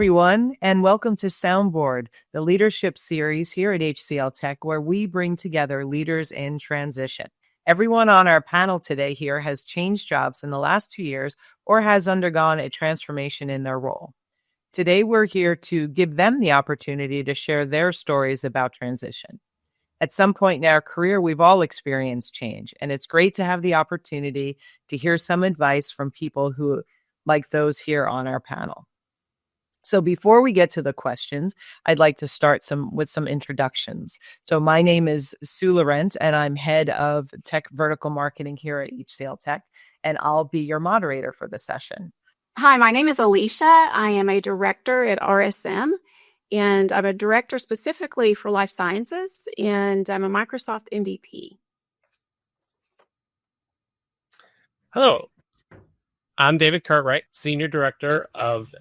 everyone, and welcome to Soundboard, the leadership series here at HCLTech, where we bring together leaders in transition. Everyone on our panel today here has changed jobs in the last 2 years or has undergone a transformation in their role. Today, we're here to give them the opportunity to share their stories about transition. At some point in our career, we've all experienced change, and it's great to have the opportunity to hear some advice from people who, like those here on our panel. So before we get to the questions, I'd like to start with some introductions. So my name is Sue Laurent, and I'm head of tech vertical marketing here at HCLTech, and I'll be your moderator for the session. Hi, my name is Alicia. I am a director at RSM, and I'm a director specifically for life sciences, and I'm a Microsoft MVP. Hello, I'm David Cartwright, Senior Director of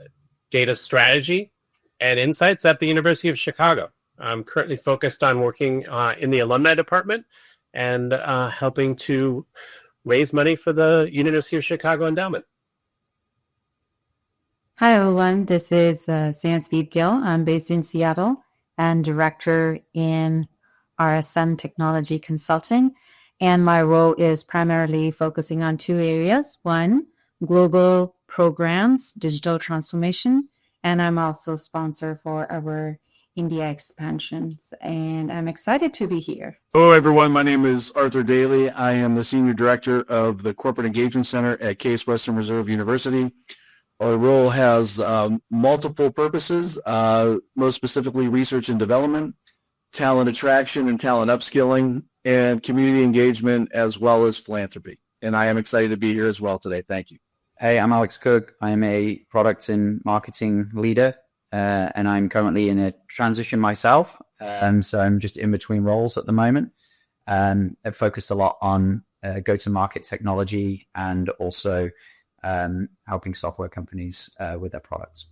Data Strategy and Insights at the University of Chicago. I'm currently focused on working in the alumni department and helping to raise money for the University of Chicago Endowment. Hi, everyone. This is Sansdeep Gill. I'm based in Seattle and director in RSM Technology Consulting. And my role is primarily focusing on two areas. One, global programs, digital transformation, and I'm also sponsor for our India expansions, and I'm excited to be here. Hello, everyone. My name is Arthur Daly. I am the Senior Director of the Corporate Engagement Center at Case Western Reserve University. Our role has multiple purposes, most specifically research and development, talent attraction and talent upskilling, and community engagement, as well as philanthropy. And I am excited to be here as well today. Thank you. Hey, I'm Alex Cook. I'm a product and marketing leader, and I'm currently in a transition myself. So I'm just in between roles at the moment. I've focused a lot on go-to-market technology and also helping software companies with their products.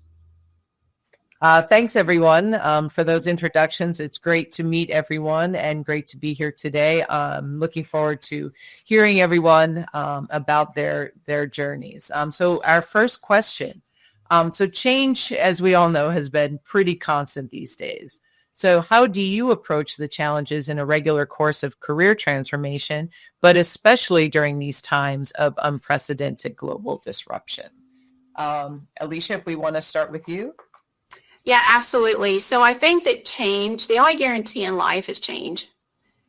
Thanks, everyone, for those introductions. It's great to meet everyone and great to be here today. Looking forward to hearing everyone about their journeys. So our first question. So change, as we all know, has been pretty constant these days. So how do you approach the challenges in a regular course of career transformation, but especially during these times of unprecedented global disruption? Alicia, if we want to start with you. Yeah, absolutely. So I think that change, the only guarantee in life is change.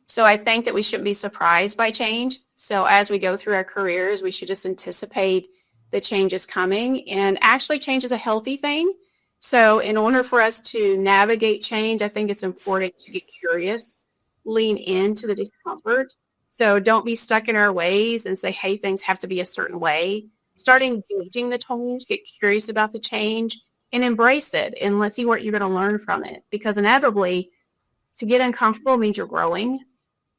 So I think that we shouldn't be surprised by change. So as we go through our careers, we should just anticipate the change is coming. And actually, change is a healthy thing. So in order for us to navigate change, I think it's important to get curious, lean into the discomfort. So don't be stuck in our ways and say, hey, things have to be a certain way. Start engaging the change, get curious about the change, and embrace it, and let's see what you're going to learn from it. Because inevitably, to get uncomfortable means you're growing.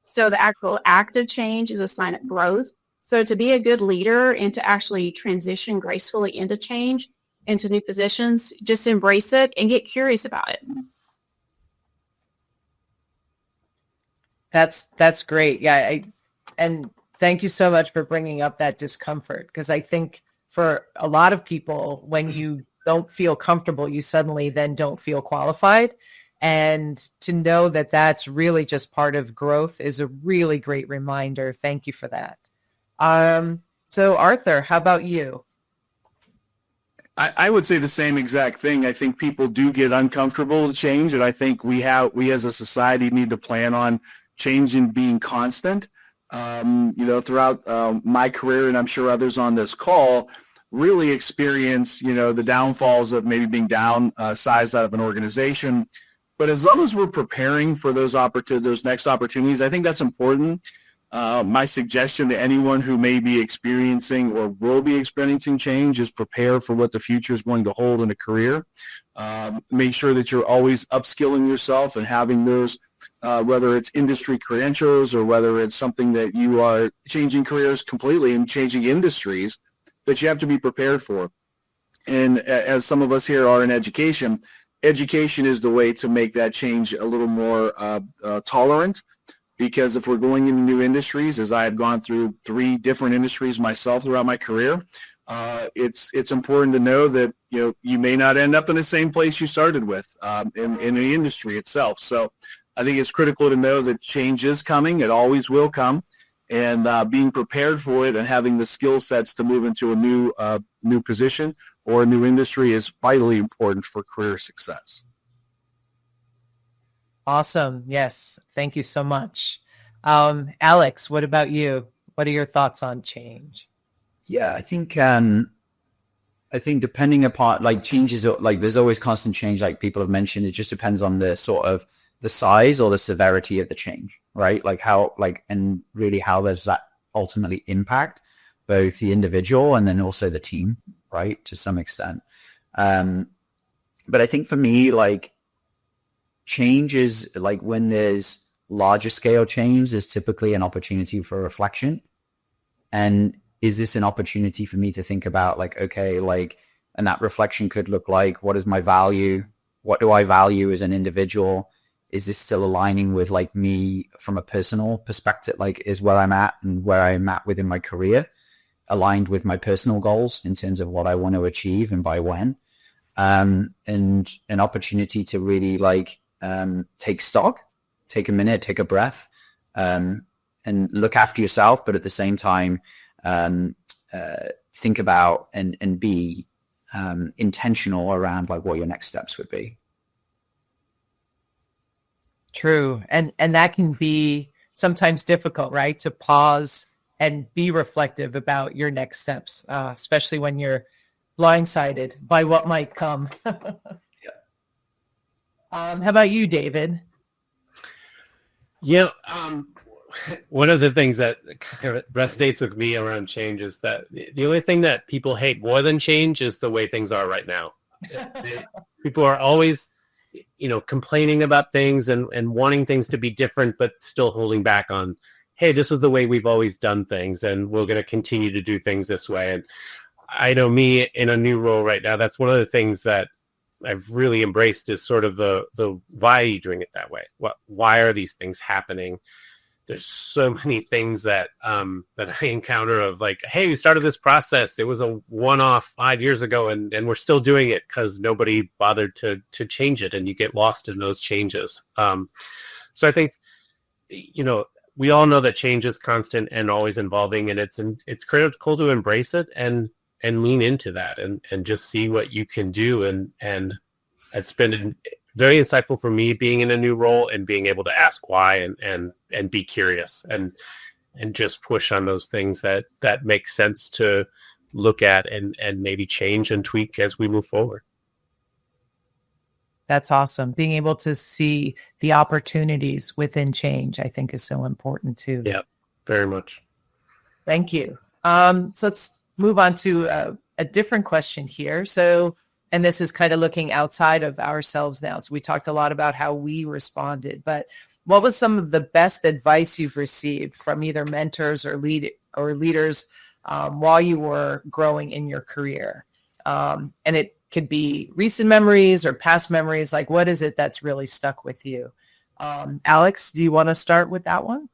So the actual act of change is a sign of growth. So to be a good leader and to actually transition gracefully into change, into new positions, just embrace it and get curious about it. That's great. Yeah, and thank you so much for bringing up that discomfort, because I think for a lot of people, when you don't feel comfortable, you suddenly then don't feel qualified. And to know that that's really just part of growth is a really great reminder. Thank you for that. So Arthur, how about you? I would say the same exact thing. I think people do get uncomfortable with change, and I think we as a society need to plan on change and being constant. Throughout my career, and I'm sure others on this call, really experience, the downfalls of maybe being downsized out of an organization. But as long as we're preparing for those next opportunities, I think that's important. My suggestion to anyone who may be experiencing or will be experiencing change is prepare for what the future is going to hold in a career. Make sure that you're always upskilling yourself and having those, whether it's industry credentials or whether it's something that you are changing careers completely and changing industries, that you have to be prepared for. And as some of us here are in education is the way to make that change a little more tolerant. Because if we're going into new industries, as I have gone through 3 different industries myself throughout my career, it's important to know that you may not end up in the same place you started with in the industry itself. So I think it's critical to know that change is coming. It always will come, and being prepared for it and having the skill sets to move into a new position or a new industry is vitally important for career success. Awesome. Yes. Thank you so much. Alex, what about you? What are your thoughts on change? Yeah, I think depending upon like changes, like there's always constant change, like people have mentioned. It just depends on the sort of the size or the severity of the change, right? Like how, like, and really how does that ultimately impact both the individual and then also the team, right? To some extent. But I think for me, like change is like when there's larger scale change, there's typically an opportunity for reflection. And is this an opportunity for me to think about like, okay, like, and that reflection could look like, what is my value? What do I value as an individual? Is this still aligning with like me from a personal perspective? Like is where I'm at and where I'm at within my career aligned with my personal goals in terms of what I want to achieve and by when? And an opportunity to really like take stock, take a minute, take a breath, and look after yourself, but at the same time, think about and be intentional around like what your next steps would be. True. And that can be sometimes difficult, right? To pause and be reflective about your next steps, especially when you're blindsided by what might come. How about you, David? Yeah. One of the things that kind of resonates with me around change is that the only thing that people hate more than change is the way things are right now. People are always, complaining about things and wanting things to be different, but still holding back on, hey, this is the way we've always done things, and we're going to continue to do things this way. And I know me in a new role right now, that's one of the things that I've really embraced is sort of the why are you doing it that way? Why are these things happening? There's so many things that I encounter of like, hey, we started this process. It was a one-off 5 years ago, and we're still doing it because nobody bothered to change it, and you get lost in those changes. So I think, we all know that change is constant and always evolving, and it's critical to embrace it and lean into that and just see what you can do. And it's been very insightful for me being in a new role and being able to ask why and be curious and just push on those things that make sense to look at and maybe change and tweak as we move forward. That's awesome. Being able to see the opportunities within change, I think, is so important too. Yeah, very much. Thank you. So let's move on to a different question here. So, and this is kind of looking outside of ourselves now. So we talked a lot about how we responded, but what was some of the best advice you've received from either mentors or leaders while you were growing in your career? And it could be recent memories or past memories. Like, what is it that's really stuck with you? Alex, do you want to start with that one?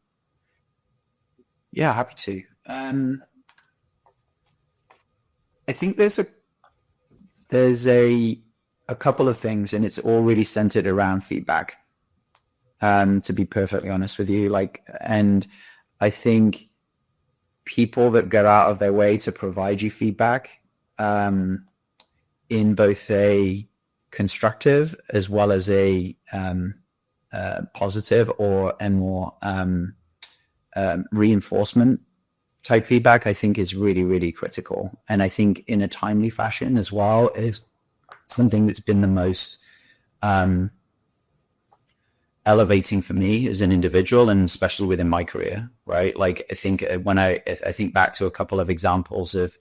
Yeah, happy to. I think there's a couple of things, and it's all really centered around feedback. To be perfectly honest with you, and I think people that go out of their way to provide you feedback, in both a constructive as well as a positive and more reinforcement type feedback, I think is really, really critical. And I think in a timely fashion as well is something that's been the most elevating for me as an individual, and especially within my career, right? Like, I think when I think back to a couple of examples of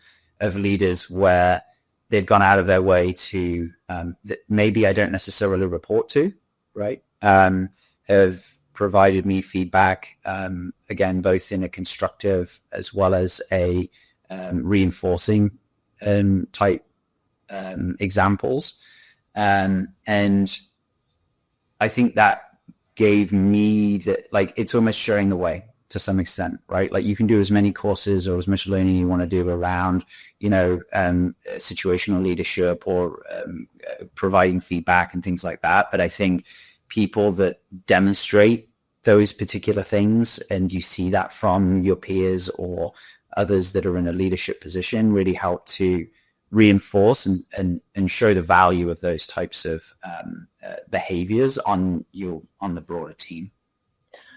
leaders where they've gone out of their way to, that maybe I don't necessarily report to, right? Have provided me feedback, again, both in a constructive as well as a reinforcing type examples. And I think that gave me it's almost showing the way to some extent, right? Like you can do as many courses or as much learning you want to do around, situational leadership or providing feedback and things like that. But I think people that demonstrate those particular things, and you see that from your peers or others that are in a leadership position, really help to reinforce and show the value of those types of behaviors on the broader team.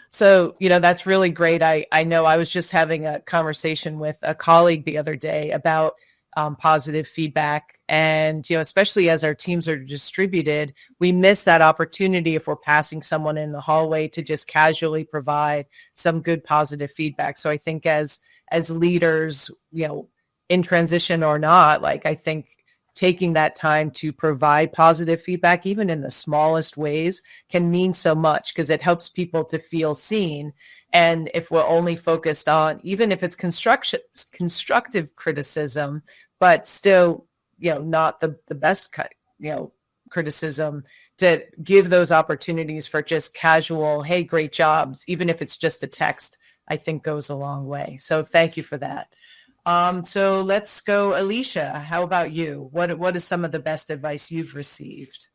So, that's really great. I know I was just having a conversation with a colleague the other day about positive feedback. And, especially as our teams are distributed, we miss that opportunity if we're passing someone in the hallway to just casually provide some good positive feedback. So I think as leaders, in transition or not, I think taking that time to provide positive feedback, even in the smallest ways, can mean so much because it helps people to feel seen. And if we're only focused on, even if it's constructive criticism, but still, not the best, criticism, to give those opportunities for just casual, hey, great jobs, even if it's just a text, I think goes a long way. So thank you for that. So let's go, Alicia. How about you? What is some of the best advice you've received?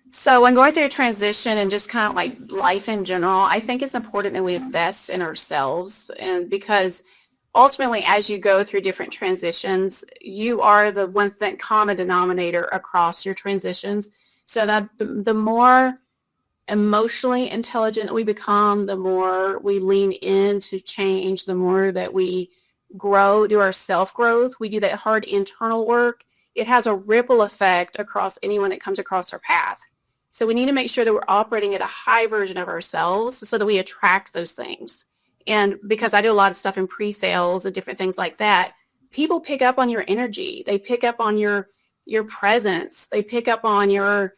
So when going through a transition and just kind of like life in general, I think it's important that we invest in ourselves, and because ultimately, as you go through different transitions, you are the one common denominator across your transitions. So that the more emotionally intelligent we become, the more we lean into change, the more that we grow, do our self-growth, we do that hard internal work, it has a ripple effect across anyone that comes across our path. So we need to make sure that we're operating at a high version of ourselves so that we attract those things. And because I do a lot of stuff in pre-sales and different things like that, people pick up on your energy. They pick up on your presence. They pick up on the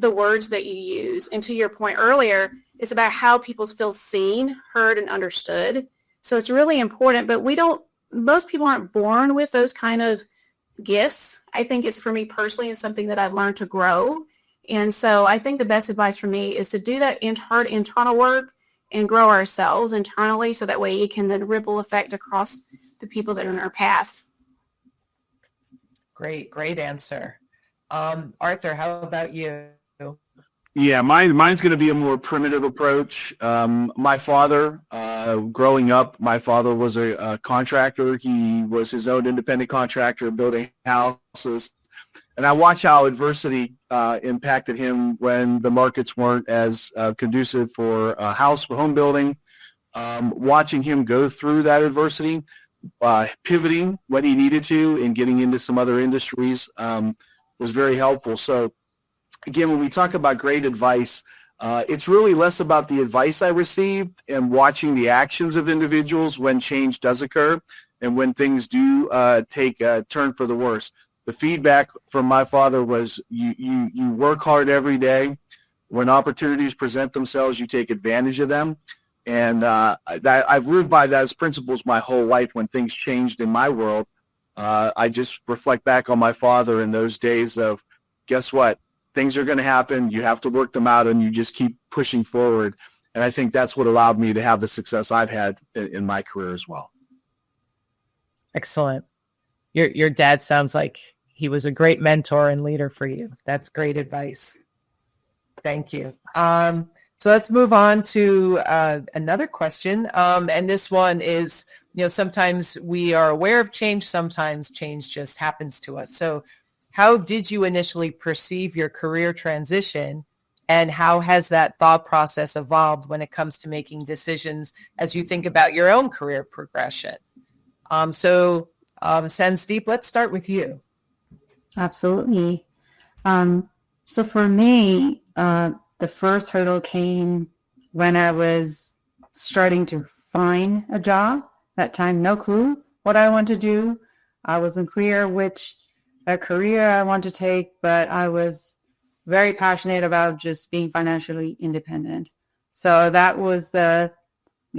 words that you use. And to your point earlier, it's about how people feel seen, heard, and understood. So it's really important, but most people aren't born with those kind of gifts. I think it's, for me personally, is something that I've learned to grow. And so I think the best advice for me is to do that hard internal work and grow ourselves internally, so that way it can then ripple effect across the people that are in our path. Great answer. Arthur, how about you? Yeah, mine's going to be a more primitive approach. My father, growing up, my father was a contractor. He was his own independent contractor building houses. And I watched how adversity impacted him when the markets weren't as conducive for home building. Watching him go through that adversity, pivoting when he needed to and getting into some other industries was very helpful. So again, when we talk about great advice, it's really less about the advice I received and watching the actions of individuals when change does occur and when things do take a turn for the worse. The feedback from my father was you work hard every day. When opportunities present themselves, you take advantage of them. And that I've lived by those principles my whole life. When things changed in my world, I just reflect back on my father in those days of, guess what? Things are going to happen. You have to work them out, and you just keep pushing forward. And I think that's what allowed me to have the success I've had in my career as well. Excellent. Your dad sounds like he was a great mentor and leader for you. That's great advice. Thank you. So let's move on to another question. And this one is, sometimes we are aware of change. Sometimes change just happens to us. So how did you initially perceive your career transition, and how has that thought process evolved when it comes to making decisions as you think about your own career progression? Sansdeep, let's start with you. Absolutely. So for me, the first hurdle came when I was starting to find a job. That time, no clue what I want to do. I wasn't clear which career I want to take, but I was very passionate about just being financially independent. So that was the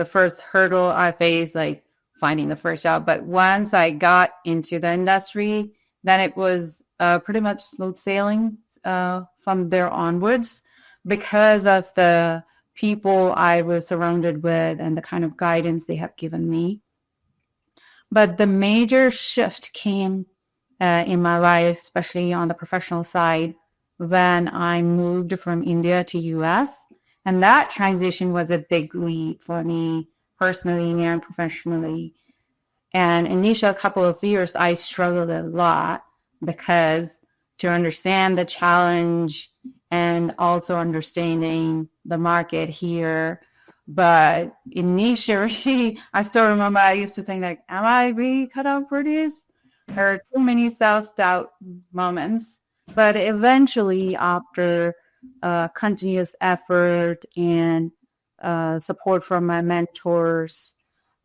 first hurdle I faced, like finding the first job. But once I got into the industry, then it was pretty much smooth sailing from there onwards, because of the people I was surrounded with and the kind of guidance they have given me. But the major shift came in my life, especially on the professional side, when I moved from India to US. And that transition was a big leap for me personally and professionally. And initial couple of years, I struggled a lot because to understand the challenge and also understanding the market here. But initially, I still remember I used to think like, am I really cut out for this? There are too many self-doubt moments. But eventually, after continuous effort and support from my mentors,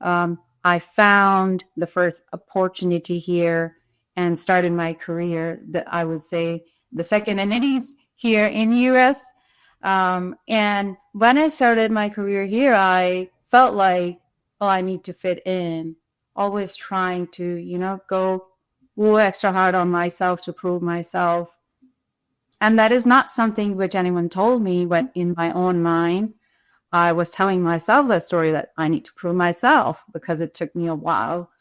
I found the first opportunity here and started my career, that I would say the second innings here in US. And when I started my career here, I felt like, oh, I need to fit in, always trying to, go a little extra hard on myself to prove myself. And that is not something which anyone told me, but in my own mind, I was telling myself that story that I need to prove myself, because it took me a while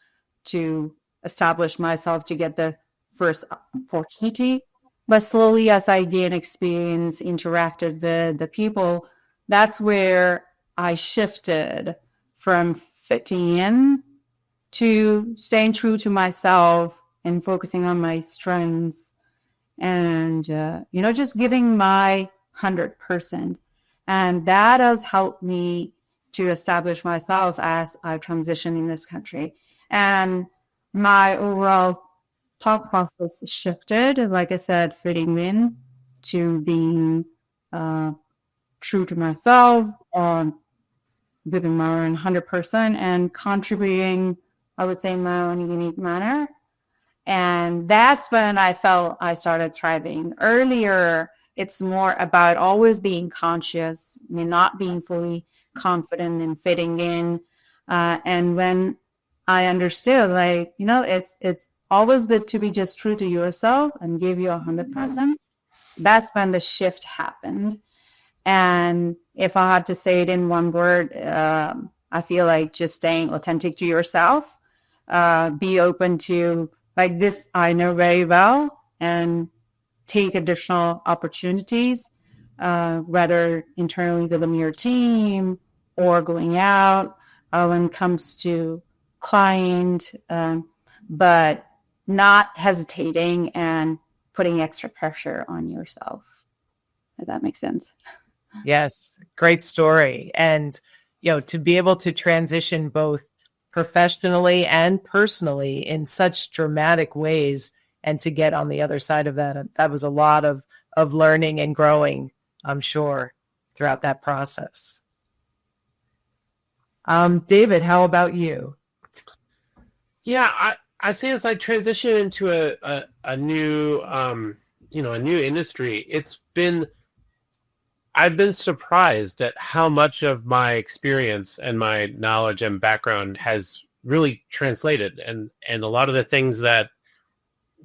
to establish myself to get the first opportunity. But slowly, as I gained experience, interacted with the people, that's where I shifted from fitting in to staying true to myself and focusing on my strengths and, just giving my 100%. And that has helped me to establish myself as I transition in this country. And my overall thought process shifted, like I said, fitting in to being true to myself, giving my own 100% and contributing, I would say, in my own unique manner. And that's when I felt I started thriving. Earlier, it's more about always being conscious, not being fully confident in fitting in. And when I understood, it's always good to be just true to yourself and give you 100%. That's when the shift happened. And if I had to say it in one word, I feel like just staying authentic to yourself, be open to, like, this I know very well, and take additional opportunities, whether internally within your team or going out when it comes to client, but not hesitating and putting extra pressure on yourself. If that makes sense. Yes, great story. And, to be able to transition both professionally and personally in such dramatic ways, and to get on the other side of that was a lot of learning and growing, I'm sure, throughout that process. David, how about you? Yeah, I say as I transition into a new a new industry, I've been surprised at how much of my experience and my knowledge and background has really translated, and a lot of the things that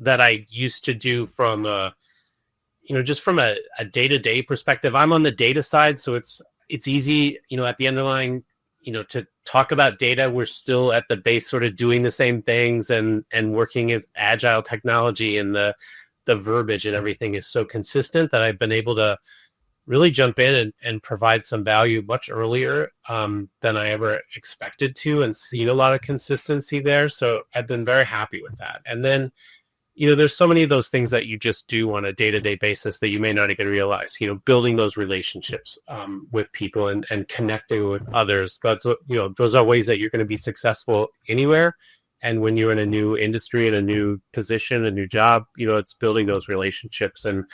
I used to do from just from a day-to-day perspective. I'm on the data side, so it's easy, at the underlying, to talk about data. We're still at the base sort of doing the same things and working with agile technology, and the verbiage and everything is so consistent that I've been able to really jump in and provide some value much earlier than I ever expected to, and see a lot of consistency there. So I've been very happy with that. And then, there's so many of those things that you just do on a day-to-day basis that you may not even realize, building those relationships with people and connecting with others. That's what, those are ways that you're going to be successful anywhere. And when you're in a new industry, in a new position, a new job, it's building those relationships and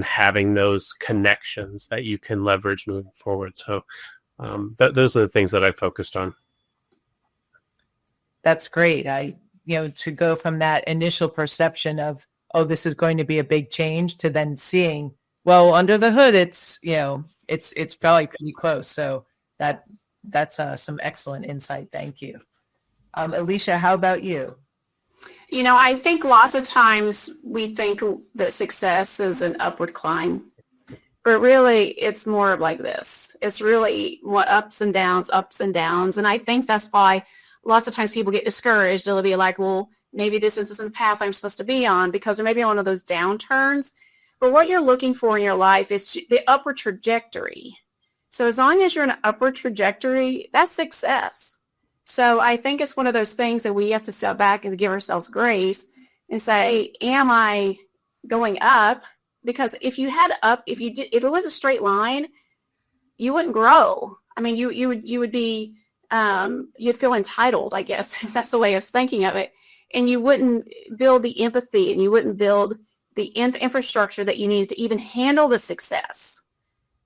having those connections that you can leverage moving forward. So those are the things that I focused on. That's great. To go from that initial perception of, oh, this is going to be a big change, to then seeing, well, under the hood, it's probably pretty close. So that's some excellent insight. Thank you. Alicia, how about you? I think lots of times we think that success is an upward climb. But really, it's more of like this. It's really what ups and downs, ups and downs. And I think that's why lots of times people get discouraged. They'll be like, well, maybe this isn't the path I'm supposed to be on, because there may be one of those downturns. But what you're looking for in your life is the upward trajectory. So as long as you're in an upward trajectory, that's success. So I think it's one of those things that we have to step back and give ourselves grace and say, am I going up? Because if you had up, if it was a straight line, you wouldn't grow. I mean, you would be, you'd feel entitled, I guess, if that's the way of thinking of it. And you wouldn't build the empathy, and you wouldn't build the infrastructure that you needed to even handle the success.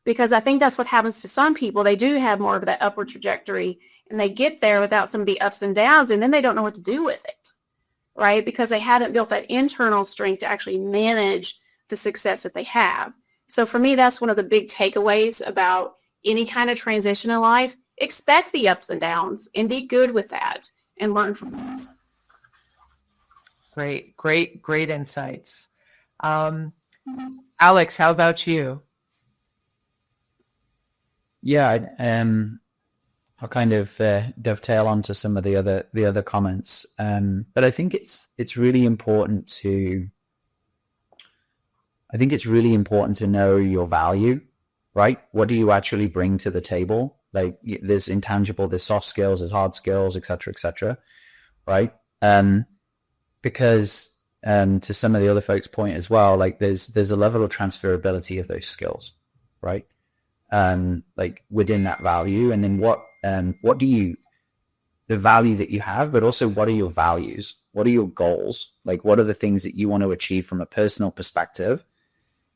Because I think that's what happens to some people. They do have more of that upward trajectory, and they get there without some of the ups and downs, and then they don't know what to do with it, right? Because they hadn't built that internal strength to actually manage the success that they have. So for me, that's one of the big takeaways about any kind of transition in life. Expect the ups and downs and be good with that and learn from those. Great insights. Alex, how about you? Yeah, I'll kind of dovetail onto some of the other comments, but I think it's really important to. I think it's really important to know your value, right? What do you actually bring to the table? Like, there's intangible, there's soft skills, there's hard skills, et cetera, right? Because to some of the other folks' point as well, like there's a level of transferability of those skills, right? Like within that value, and then what do you, the value that you have, but also what are your values? What are your goals? Like, what are the things that you want to achieve from a personal perspective?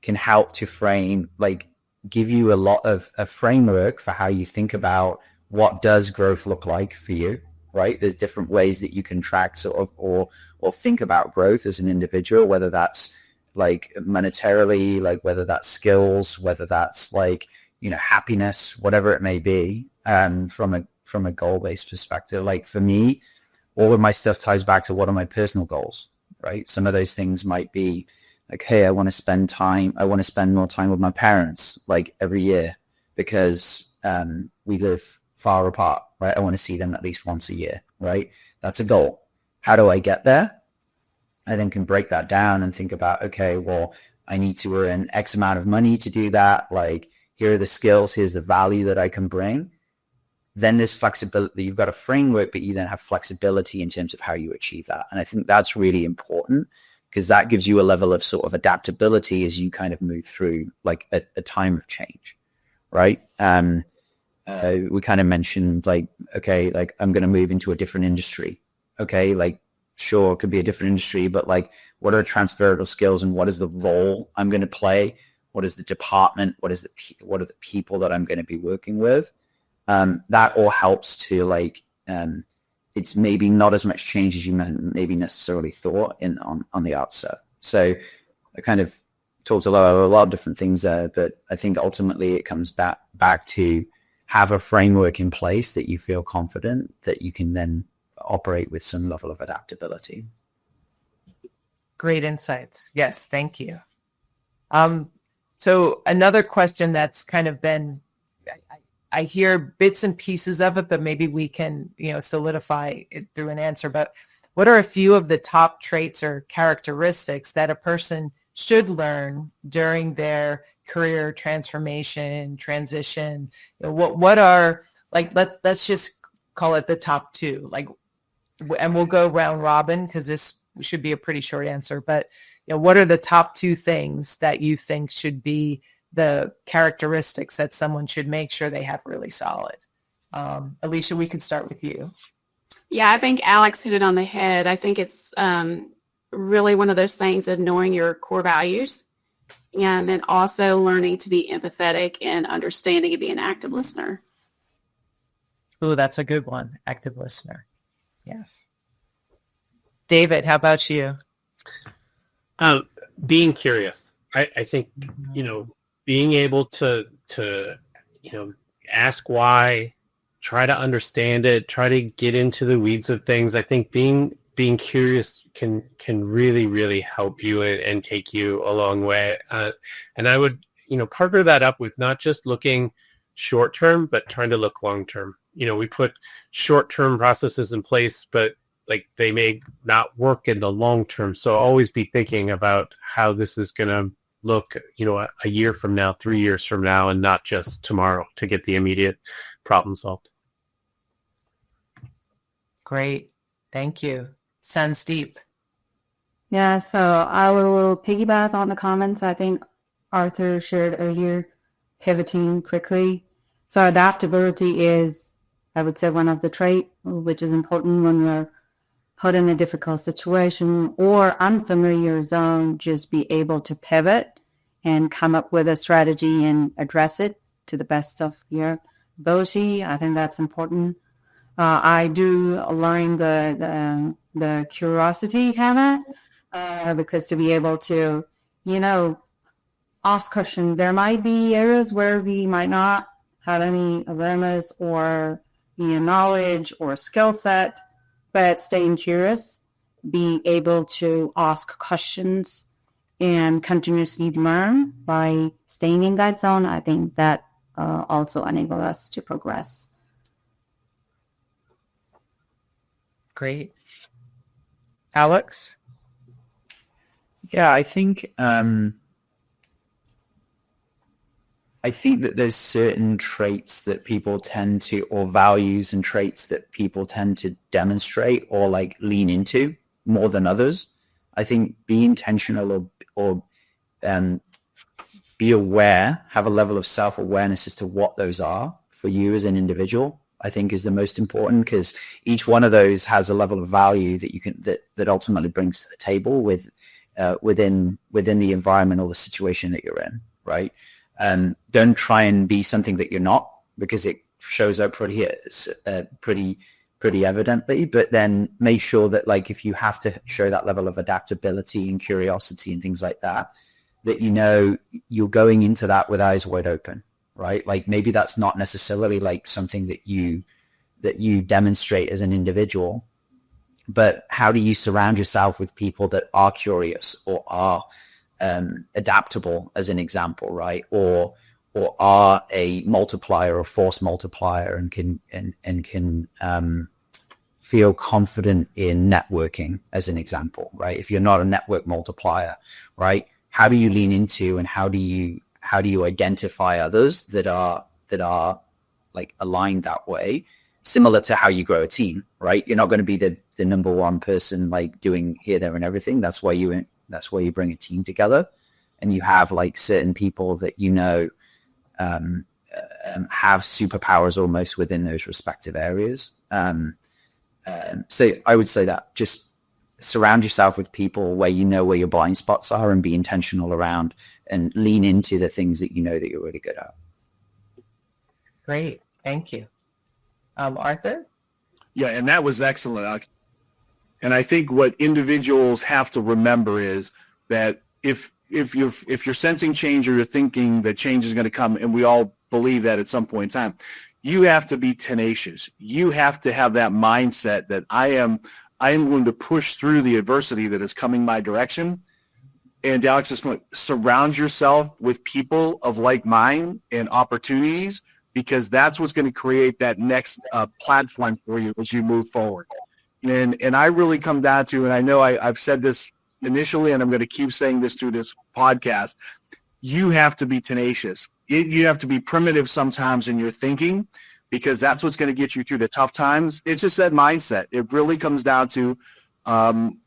Can help to frame, like, give you a lot of a framework for how you think about what does growth look like for you, right? There's different ways that you can track sort of or think about growth as an individual, whether that's like monetarily, like whether that's skills, whether that's like, you know, happiness, whatever it may be, from a goal-based perspective. Like for me, all of my stuff ties back to what are my personal goals, right? Some of those things might be like, hey, I want to spend more time with my parents, like every year, because we live far apart, right? I want to see them at least once a year, right? That's a goal. How do I get there? I then can break that down and think about, okay, well, I need to earn X amount of money to do that. Like, here are the skills, here's the value that I can bring. Then there's flexibility. You've got a framework, but you then have flexibility in terms of how you achieve that. And I think that's really important, because that gives you a level of sort of adaptability as you kind of move through like a time of change, right? We kind of mentioned like, okay, like I'm going to move into a different industry. Okay, like sure, it could be a different industry, but like what are transferable skills and what is the role I'm going to play? What is the department? What are the people that I'm going to be working with? That all helps to like, it's maybe not as much change as you maybe necessarily thought on the outset. So I kind of talked a lot of different things there, but I think ultimately it comes back to have a framework in place that you feel confident that you can then operate with some level of adaptability. Great insights. Yes, thank you. So another question that's kind of been, I hear bits and pieces of it, but maybe we can, solidify it through an answer. But what are a few of the top traits or characteristics that a person should learn during their career transformation, transition? What are, like, let's just call it the top two, like, and we'll go round robin because this should be a pretty short answer. But what are the top two things that you think should be the characteristics that someone should make sure they have really solid? Alicia, we could start with you. Yeah, I think Alex hit it on the head. I think it's really one of those things of knowing your core values, and then also learning to be empathetic and understanding and be an active listener. Oh, that's a good one. Active listener. Yes. David, how about you? Being curious. I think, being able to ask why, try to understand it, try to get into the weeds of things. I think being curious can really, really help you and take you a long way. And I would, partner that up with not just looking short term, but trying to look long term. We put short term processes in place, but like they may not work in the long term. So always be thinking about how this is going to look, a year from now, 3 years from now, and not just tomorrow to get the immediate problem solved. Great. Thank you. Sansdeep. Yeah, so I will piggyback on the comments I think Arthur shared earlier, pivoting quickly. So adaptability is, I would say, one of the traits which is important when we're put in a difficult situation or unfamiliar zone. Just be able to pivot and come up with a strategy and address it to the best of your ability. I think that's important. I do learn the curiosity habit because to be able to, ask questions. There might be areas where we might not have any awareness or knowledge or skill set, but staying curious, being able to ask questions and continuously learn by staying in that zone, I think that also enable us to progress. Great. Alex? Yeah, I think that there's certain traits that people tend to, or values and traits that people tend to demonstrate or like lean into more than others. I think be intentional or be aware, have a level of self-awareness as to what those are for you as an individual, I think is the most important, because each one of those has a level of value that you can, that ultimately brings to the table within the environment or the situation that you're in, right? Don't try and be something that you're not, because it shows up pretty evidently. But then make sure that, like, if you have to show that level of adaptability and curiosity and things like that, that you're going into that with eyes wide open, right? Like maybe that's not necessarily like something that you demonstrate as an individual, but how do you surround yourself with people that are curious or are adaptable, as an example, right? Or are a multiplier or force multiplier and can feel confident in networking, as an example, right? If you're not a network multiplier, right? How do you lean into and how do you identify others that are like aligned that way? Similar to how you grow a team, right? You're not going to be the number one person like doing here, there, and everything. That's why you bring a team together, and you have like certain people that have superpowers almost within those respective areas. So I would say that just surround yourself with people where where your blind spots are, and be intentional around and lean into the things that that you're really good at. Great. Thank you. Arthur? Yeah, and that was excellent, Alex. And I think what individuals have to remember is that if you're sensing change, or you're thinking that change is going to come, and we all believe that at some point in time, you have to be tenacious. You have to have that mindset that I am going to push through the adversity that is coming my direction. And Alex's point, surround yourself with people of like mind and opportunities, because that's what's going to create that next platform for you as you move forward. And I really come down to, and I know I've said this initially, and I'm going to keep saying this through this podcast, you have to be tenacious. You have to be primitive sometimes in your thinking, because that's what's going to get you through the tough times. It's just that mindset. It really comes down to,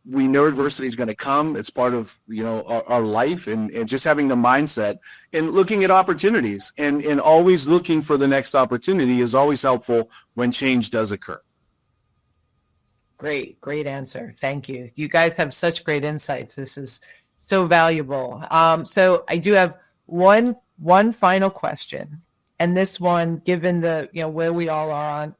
we know adversity is going to come. It's part of, our life, and just having the mindset and looking at opportunities and always looking for the next opportunity is always helpful when change does occur. Great answer. Thank you. You guys have such great insights. This is so valuable. So I do have one final question. And this one, given the, where we all are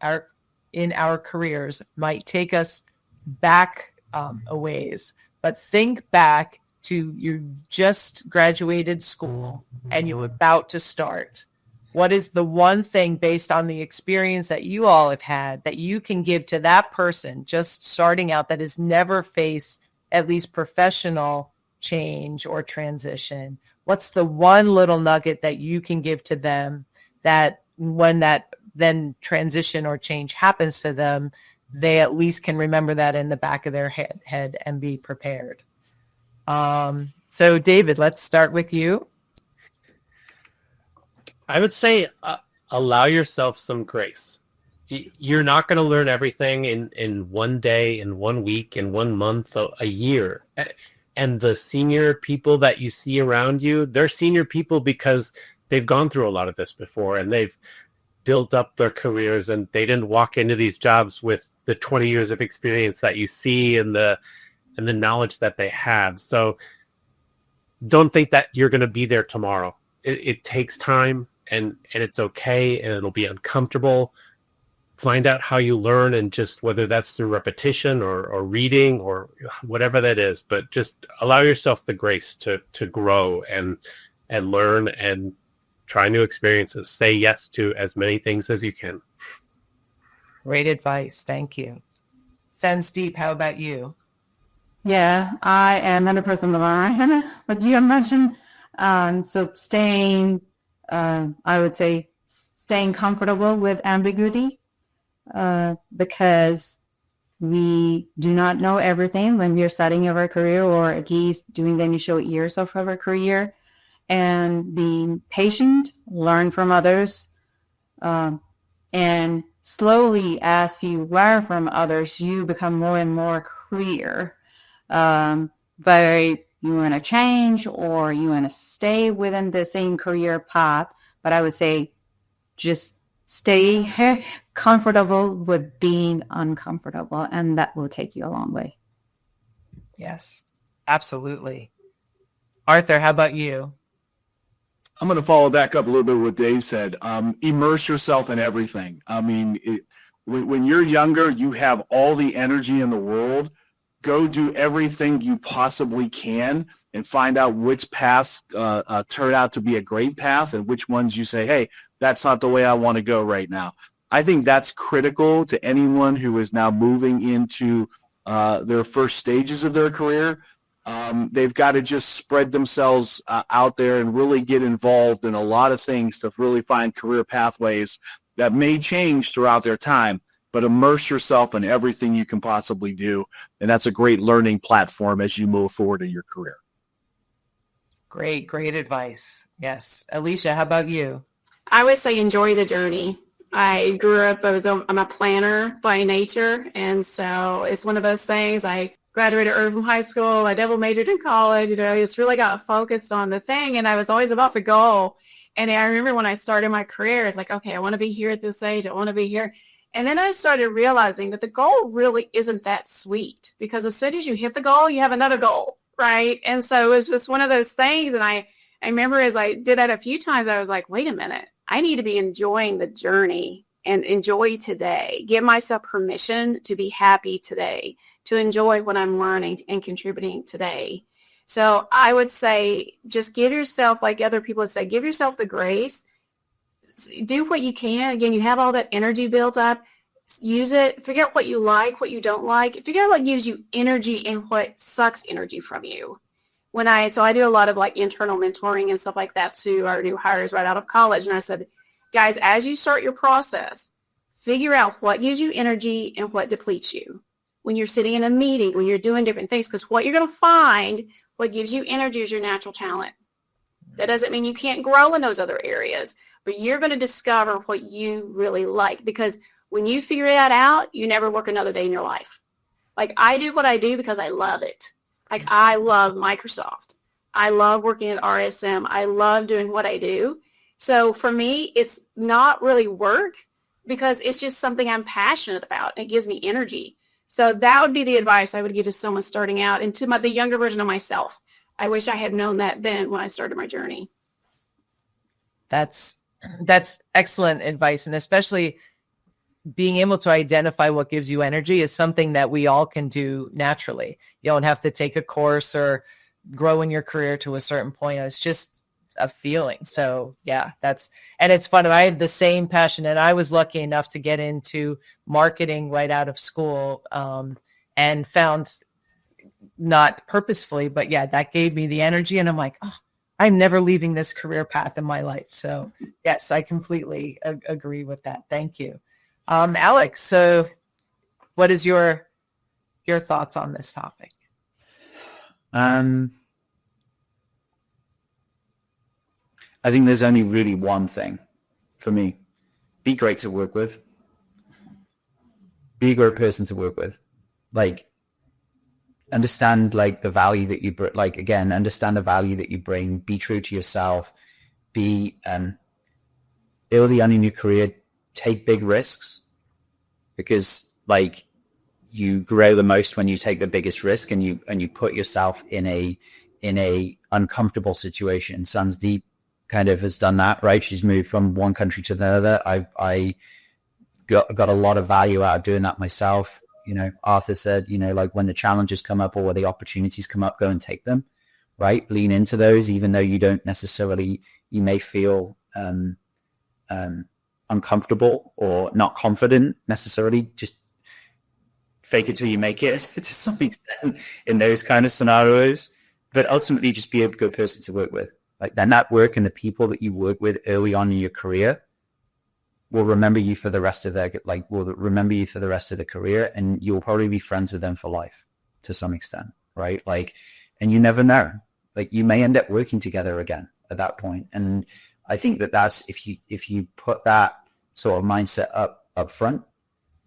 in our careers, might take us back a ways. But think back to you just graduated school and you're about to start. What is the one thing, based on the experience that you all have had, that you can give to that person just starting out that has never faced at least professional change or transition? what's the one little nugget that you can give to them that when that then transition or change happens to them, they at least can remember that in the back of their head and be prepared. So David, let's start with you. I would say allow yourself some grace. You're not going to learn everything in one day, in 1 week, in 1 month, a year. And the senior people that you see around you, they're senior people because they've gone through a lot of this before and they've built up their careers, and they didn't walk into these jobs with the 20 years of experience that you see and the knowledge that they had. So don't think that you're going to be there tomorrow. It takes time, and it's okay, and it'll be uncomfortable. Find out how you learn, and just whether that's through repetition or reading or whatever that is, but just allow yourself the grace to grow and learn and try new experiences. Say yes to as many things as you can. Great advice. Thank you. Sansdeep, how about you? Yeah, I am 100% aligned. What you have mentioned, so staying, I would say, staying comfortable with ambiguity, because we do not know everything when we are starting our career, or at least doing the initial years of our career, and being patient, learn from others, and slowly, as you learn from others, you become more and more clear. But you want to change or you want to stay within the same career path. But I would say just stay comfortable with being uncomfortable, and that will take you a long way. Yes, absolutely. Arthur, how about you? I'm going to follow back up a little bit with what Dave said. Immerse yourself in everything. I mean, when you're younger, you have all the energy in the world. Go do everything you possibly can and find out which paths turn out to be a great path and which ones you say, hey, that's not the way I want to go right now. I think that's critical to anyone who is now moving into their first stages of their career. They've got to just spread themselves out there and really get involved in a lot of things to really find career pathways that may change throughout their time, but immerse yourself in everything you can possibly do. And that's a great learning platform as you move forward in your career. Great advice. Yes. Alicia, how about you? I would say enjoy the journey. I grew up, I'm a planner by nature. And so it's one of those things. I graduated early from high school. I double majored in college. I just really got focused on the thing. And I was always about the goal. And I remember when I started my career, it's like, okay, I want to be here at this age. I want to be here. And then I started realizing that the goal really isn't that sweet, because as soon as you hit the goal, you have another goal, right? And so it was just one of those things. And I remember as I did that a few times, I was like, wait a minute, I need to be enjoying the journey and enjoy today. Give myself permission to be happy today, to enjoy what I'm learning and contributing today. So I would say just give yourself, like other people would say, give yourself the grace. Do what you can. Again, you have all that energy built up. Use it. Figure out what you like, what you don't like. Figure out what gives you energy and what sucks energy from you. So I do a lot of like internal mentoring and stuff like that to our new hires right out of college. And I said, guys, as you start your process, figure out what gives you energy and what depletes you. When you're sitting in a meeting, when you're doing different things, because what you're going to find, what gives you energy is your natural talent. That doesn't mean you can't grow in those other areas, but you're going to discover what you really like, because when you figure that out, you never work another day in your life. Like I do what I do because I love it. Like I love Microsoft. I love working at RSM. I love doing what I do. So for me, it's not really work because it's just something I'm passionate about. It gives me energy. So that would be the advice I would give to someone starting out, and to the younger version of myself. I wish I had known that then when I started my journey. That's excellent advice. And especially being able to identify what gives you energy is something that we all can do naturally. You don't have to take a course or grow in your career to a certain point. It's just a feeling. So yeah, and it's fun. I have the same passion, and I was lucky enough to get into marketing right out of school, and found, not purposefully, but yeah, that gave me the energy. And I'm like, oh, I'm never leaving this career path in my life. So yes, I completely agree with that. Thank you. Alex, so what is your thoughts on this topic? I think there's only really one thing for me. Be great to work with. Be a great person to work with. Like, understand like the value that you bring. Like, again, understand the value that you bring. Be true to yourself. Be early on in your career, take big risks, because like you grow the most when you take the biggest risk, and you put yourself in a uncomfortable situation. Sansdeep kind of has done that, right? She's moved from one country to another. I got a lot of value out of doing that myself. You know, Arthur said, you know, like when the challenges come up or where the opportunities come up, go and take them, right? Lean into those, even though you don't necessarily, you may feel uncomfortable or not confident necessarily. Just fake it till you make it to some extent in those kind of scenarios. But ultimately, just be a good person to work with. Like, the network and the people that you work with early on in your career will remember you for the rest of their, like, will remember you for the rest of the career, and you'll probably be friends with them for life to some extent, right? Like, and you never know, like, you may end up working together again at that point. And I think that that's, if you put that sort of mindset up front,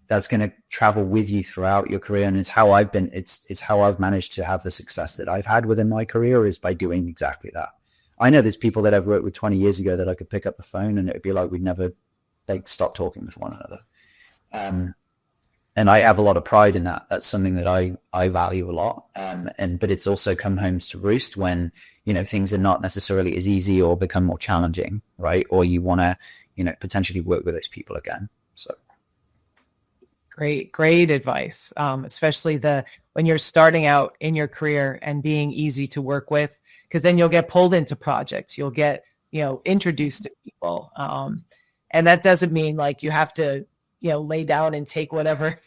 that's going to travel with you throughout your career. And it's how it's how I've managed to have the success that I've had within my career, is by doing exactly that. I know there's people that I've worked with 20 years ago that I could pick up the phone and it would be like we'd never stop talking with one another. And I have a lot of pride in that. That's something that I value a lot. But it's also come home to roost when, you know, things are not necessarily as easy or become more challenging, right? Or you want to, you know, potentially work with those people again. So. Great advice. Especially when you're starting out in your career and being easy to work with, because then you'll get pulled into projects. You'll get, you know, introduced to people. And that doesn't mean like you have to, you know, lay down and take whatever.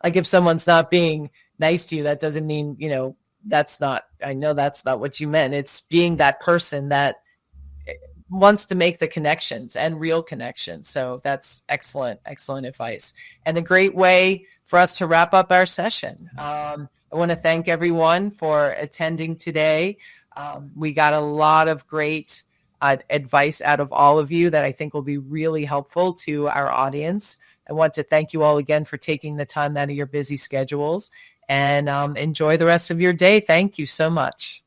Like if someone's not being nice to you, that doesn't mean, you know, I know that's not what you meant. It's being that person that wants to make the connections and real connections. So that's excellent advice, and a great way for us to wrap up our session. I want to thank everyone for attending today. We got a lot of great advice out of all of you that I think will be really helpful to our audience. I want to thank you all again for taking the time out of your busy schedules, and enjoy the rest of your day. Thank you so much.